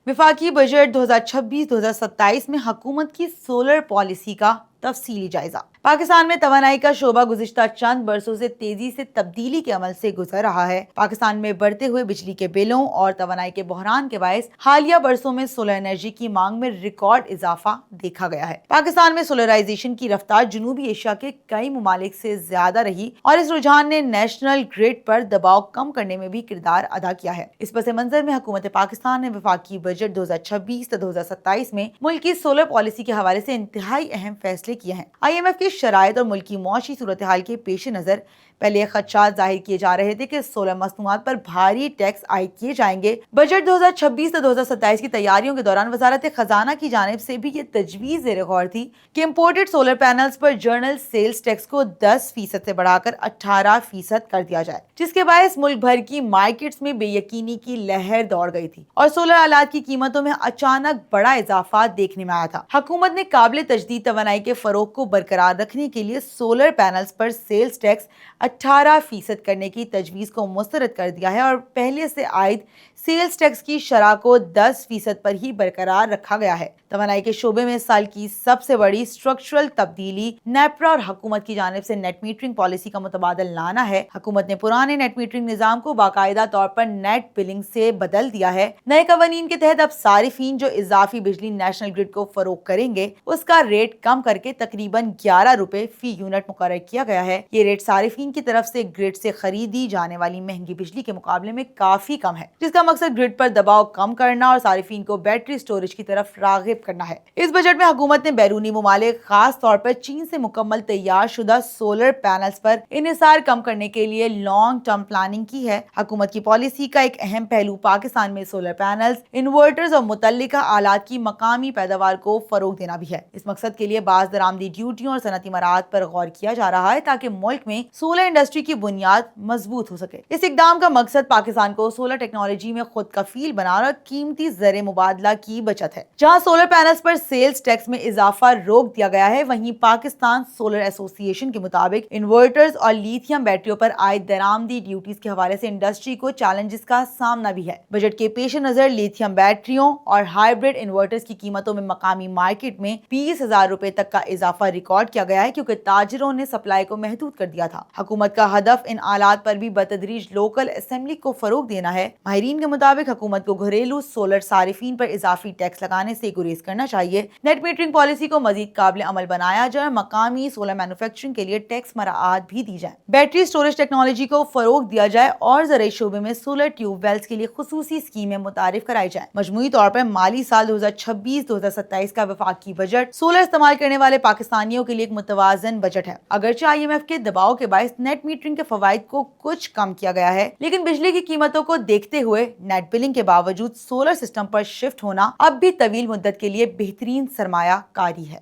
वफाकी बजट 2026-2027 में हुकूमत की सोलर पॉलिसी का तफसीली जायजा। पाकिस्तान में तवानाई का शोबा गुज़िश्ता चंद बरसों से तेजी से तब्दीली के अमल से गुजर रहा है। पाकिस्तान में बढ़ते हुए बिजली के बिलों और तवानाई के बहरान के बायस हालिया बरसों में सोलर एनर्जी की मांग में रिकॉर्ड इजाफा देखा गया है। पाकिस्तान में सोलराइजेशन की रफ्तार जनूबी एशिया के कई ममालिक से ज्यादा रही और इस रुझान ने नेशनल ग्रिड पर दबाव कम करने में भी किरदार अदा किया है। इस पस मंजर में हुकूमत पाकिस्तान ने वफाकी बजट 2026-2027 में मुल्क की सोलर पॉलिसी के हवाले से इंतहाई अहम फैसले किए हैं। IMF की शराइत और मुल्क की मौशी सूरत हाल के पेश नजर पहले खदशात जाहिर किए जा रहे थे कि सोलर मसनूआत पर भारी टैक्स आयद किए जाएंगे। बजट 2026 से 2027 की तैयारियों के दौरान वजारत खजाना की जानिब से भी ये तजवीज़ ज़ेर गौर थी कि इम्पोर्टेड सोलर पैनल्स पर जर्नल सेल्स टैक्स को 10% से बढ़ाकर 18% कर दिया जाए, जिसके बायस मुल्क भर की मार्केट्स में बेयकीनी की लहर दौड़ गई थी और सोलर आलात की कीमतों में अचानक बड़ा इजाफा देखने में आया था। हुकूमत ने काबिल तजदीद तवानाई के फरोग को बरकरार रखने के लिए सोलर पैनल्स पर सेल्स टैक्स 18% करने की तजवीज़ को मुस्तरद कर दिया है और पहले से आयद सेल्स टैक्स की शरह को 10% पर ही बरकरार रखा गया है। तवानाई के शोबे में साल की सबसे बड़ी स्ट्रक्चरल तब्दीली नेपरा और हुकूमत की जानिब से नेट मीटरिंग पॉलिसी का मुतबादल लाना है। हुकूमत ने पुराने नेट मीटरिंग निज़ाम को बाकायदा तौर पर नेट बिलिंग से बदल दिया है। नए कवानीन के तहत अब सारिफीन जो इजाफी बिजली नेशनल ग्रिड को फरोख करेंगे उसका रेट कम करके तकरीबन 11 रुपए फी यूनिट मुकर्रर किया गया है। ये रेट सारिफीन की तरफ से ग्रिड से खरीदी जाने वाली महंगी बिजली के मुकाबले में काफी कम है, जिसका मकसद ग्रिड पर दबाव कम करना और सारिफीन को बैटरी स्टोरेज की तरफ रागिब करना है। इस बजट में हुकूमत ने बैरूनी मुमालिक खास तौर पर चीन से मुकम्मल तैयार शुदा सोलर पैनल्स पर इन्हिसार कम करने के लिए लॉन्ग टर्म प्लानिंग की है। हुकूमत की पॉलिसी का एक अहम पहलू पाकिस्तान में सोलर पैनल्स, इन्वर्टर्स और मुतल्लिका आलात की मकामी पैदावार को फरोग देना भी है। इस मकसद के लिए बाज़ दरामदी ड्यूटियों और सनती मराहत पर गौर किया जा रहा है ताकि मुल्क में सोलर इंडस्ट्री की बुनियाद मजबूत हो सके। इस इकदाम का मकसद पाकिस्तान को सोलर टेक्नोलॉजी में खुद कफील बनाना और कीमती ज़र मुबादला की बचत है। जहां सोलर पैनल्स पर सेल्स टैक्स में इजाफा रोक दिया गया है, वहीं पाकिस्तान सोलर एसोसिएशन के मुताबिक इन्वर्टर्स और लिथियम बैटरियों पर आयद दरामदी ड्यूटीज के हवाले से इंडस्ट्री को चैलेंजेस का सामना भी है। बजट के पेश नजर लिथियम बैटरियों और हाइब्रिड इन्वर्टर्स की कीमतों में मकामी मार्केट में 20,000 रुपए तक का इजाफा रिकॉर्ड किया गया है, क्योंकि ताजिरों ने सप्लाई को महदूद कर दिया था। हुकूमत का हदफ इन आलात पर भी बतदरीज लोकल असेंबली को फरोग देना है। माहिरीन के मुताबिक हुकूमत को घरेलू सोलर सारिफीन पर इजाफी टैक्स लगाने से गुरेज करना चाहिए। नेट मीटरिंग पॉलिसी को मजीद काबिल अमल बनाया जाए, मकामी सोलर मैन्युफैक्चरिंग के लिए टैक्स मराआत भी दी जाए, बैटरी स्टोरेज टेक्नोलॉजी को फरोग दिया जाए और ज़राई शोबे में सोलर ट्यूबवेल्स के लिए खुसूसी स्कीमें मुतारिफ कराई जाए। मजमूई तौर पर माली साल 2026-2027 का वफाकी बजट सोलर इस्तेमाल करने वाले पाकिस्तानियों के लिए एक मुतवाजन बजट है। अगरचे IMF के दबाव के बायस नेट मीटरिंग के फवाइद को कुछ कम किया गया है, लेकिन बिजली की कीमतों को देखते हुए नेट बिलिंग के बावजूद सोलर सिस्टम पर शिफ्ट होना अब भी तवील मुद्दत के लिए बेहतरीन सरमाया कारी है।